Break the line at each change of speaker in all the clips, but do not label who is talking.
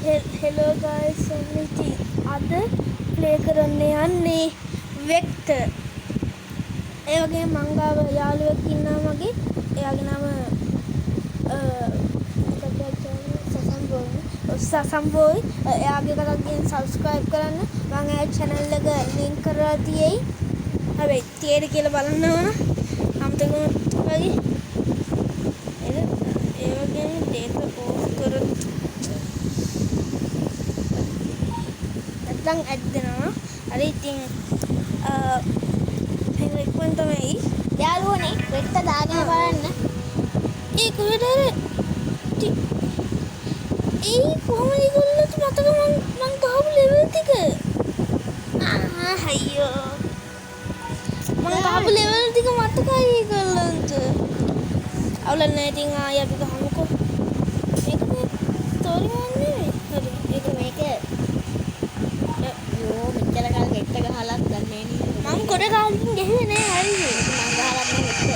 Hello guys, Samiti. අද play කරන්න යන්නේ වෙක්ටර්. ඒ වගේ මං ගාව යාළුවෙක් ඉන්නවා මගේ. එයාගේ නම සසම්බෝයි. එයාගේ කතාවක් ගැන subscribe කරන්න. මම එයාගේ channel එක link කරලා තියෙයි. හැබැයි තියෙද කියලා බලන්න ඕන. අමතක වගේ. ඒ වගේ data post කරලා lang add දෙනවා. හරි ඉතින් ඉක්මන් තමයි යාළුවනේ වෙට්ට දාගෙන බලන්න. ඒක විතර කොහොමද ඒගොල්ලන්ට මතක මං ගහපු ලෙවල් ටික. අයියෝ. මං ගහපු ලෙවල් ටික මතකයි ඒගොල්ලන්ට. අවුලක් නැහැ ඉතින් ආයෙ අපි ගහමුකෝ. මේක ස්ටෝරි මොන්නේ නෙවෙයි. හරි ඒක මේක මෙච්චර කාලෙ ගෙට්ට ගහලත් ගන්නේ නේ. මම කොට කාලෙකින් ගහුවේ නෑ හරිද? මම ගහලත් නෑ ගෙට්ට.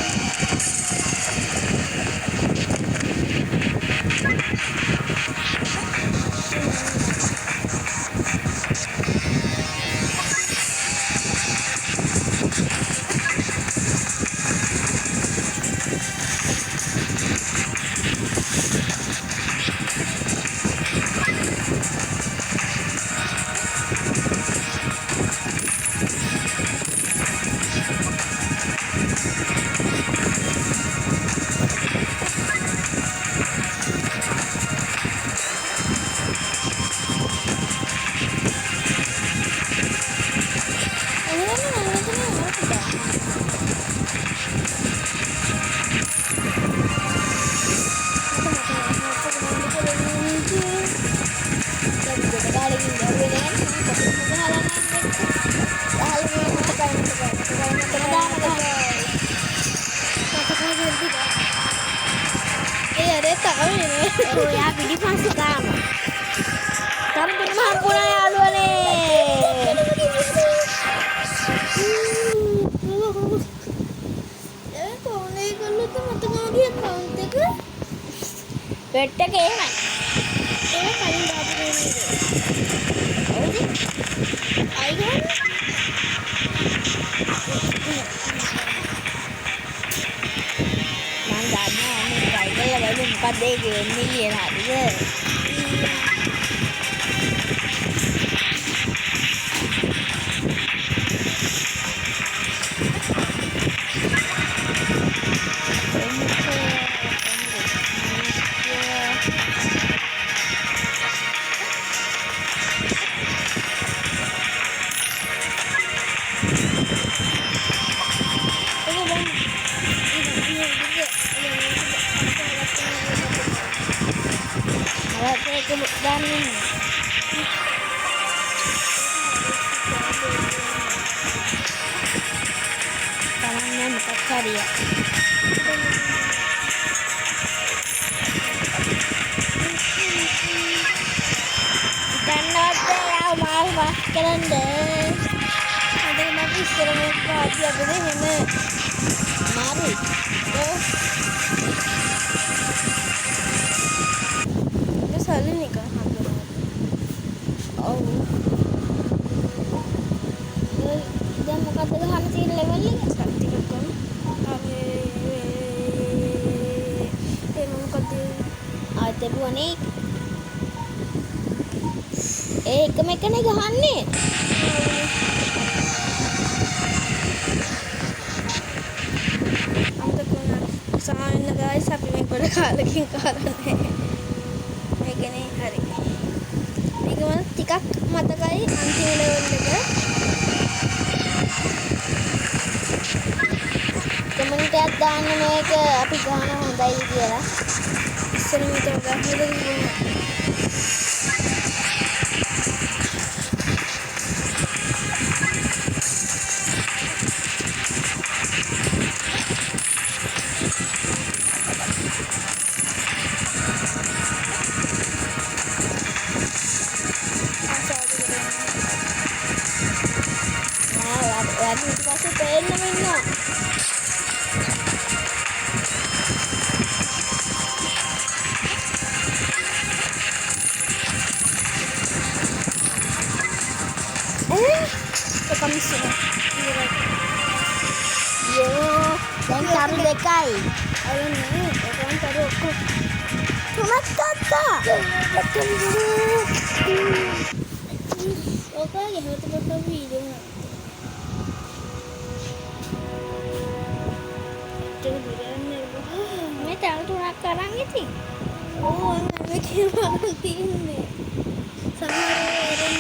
Ya video masih kamu. Kamu punya mampu ya යාළුවනේ. කොහොනේ කළොත් මතකගේ account එක පෙට් එකේ එමය. ඒක කලින් දාපු නේද? හරිද? අය ගන්න. මං දන්නවා මේ try කරලා බලමු මොකක්ද ඒක වෙන්නේ කියලා. හරිද? Dan tangannya buka cari ya. Dan nanti ya mal keren deh. Ada mati serem banget ya begini ini. Mari. Salin nih kan oh dan muka tegahan si level ni kan tiga kan abe muka te ada buah ni එකම ගහන්නේ අන්ත කොන සාමාන්‍ය guys අපි මේ පොඩ කාලෙකින් කරන්නේ මේකනේ හරි මේක මම ටිකක් මතකයි අන්තිම ලෙවල් එක කමෙන්ට් එකක් දාන්න මේක අපි ගහන හොඳයි කියලා ඉස්සර මේක ගහලා ඊට පස්සේ පේන්නම ඉන්නවා komisi. Yo, dan cari dekai. Ayo nih, orang cari aku. Cuma kata. Oke, ya betul video. Mấy tao tu nak karang itu. Oh, nak kira ini. Sama orang.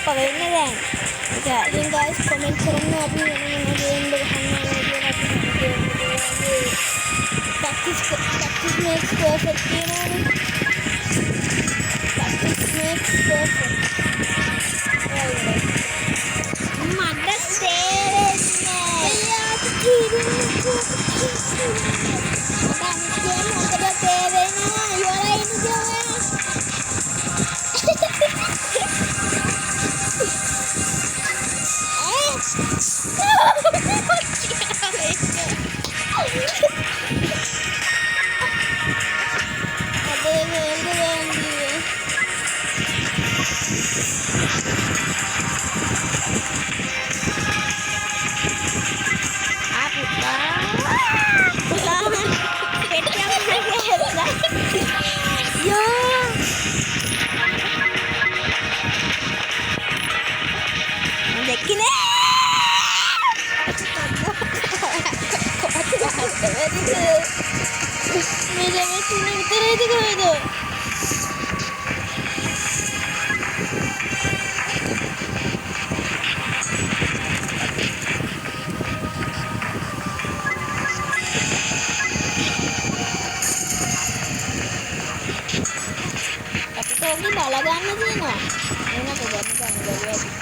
Apa ini kan? Jadi guys, komen करना अभी practice makes perfect, you know. Practice makes perfect. Mother said, "Yeah, Tapi balagannya sih no. Enak aja nih.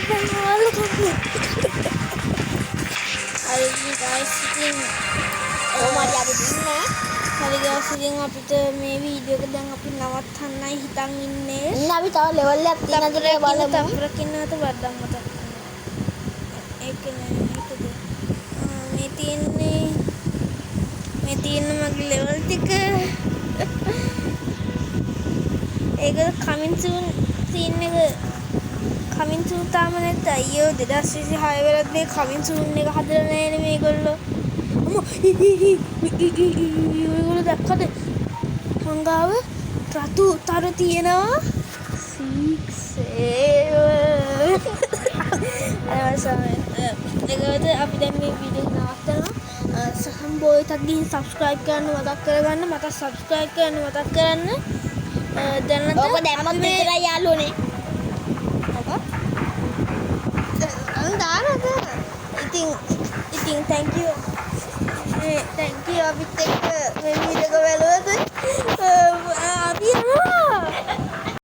හරි guys ඉතින්
කොහොමද අපි දින්නේ?
හරි guys ඉතින් අපිට මේ වීඩියෝ එක දැන් අපි නවත්තන්නයි හිතන් ඉන්නේ.
ඉන්න අපි තව ලෙවල් එකක් තියෙනවද කියලා බලමු.
තප්පරකින් නැත වඩම් මතක්. ඒක නෑ ඒකද. මේ තියෙන්නේ මගේ ලෙවල් ටික. ඒක coming soon scene එක coming soon තාම නැත්නම් අයියෝ 2026 වෙලත් මේ coming soon එක හදලා නැහැ නේ මේගොල්ලෝ. අම්මෝ මේගොල්ලෝ දැක්කද? හංගාව රතු තර තියෙනවා 6 ඒකවල අපි දැන් මේ වීඩියෝ නවත්තනවා. සම්බෝයිටත් ගිහින් subscribe කරන්න මතක් කරගන්න. මට subscribe කරන්න මතක් කරන්න. දැනට
ඔක දැම්මත් මෙච්චරයි යාළුවනේ.
දානද ඉතින් thank you අපිත් එක්ක මේ වීඩියෝ එක බලුවද අපි යනවා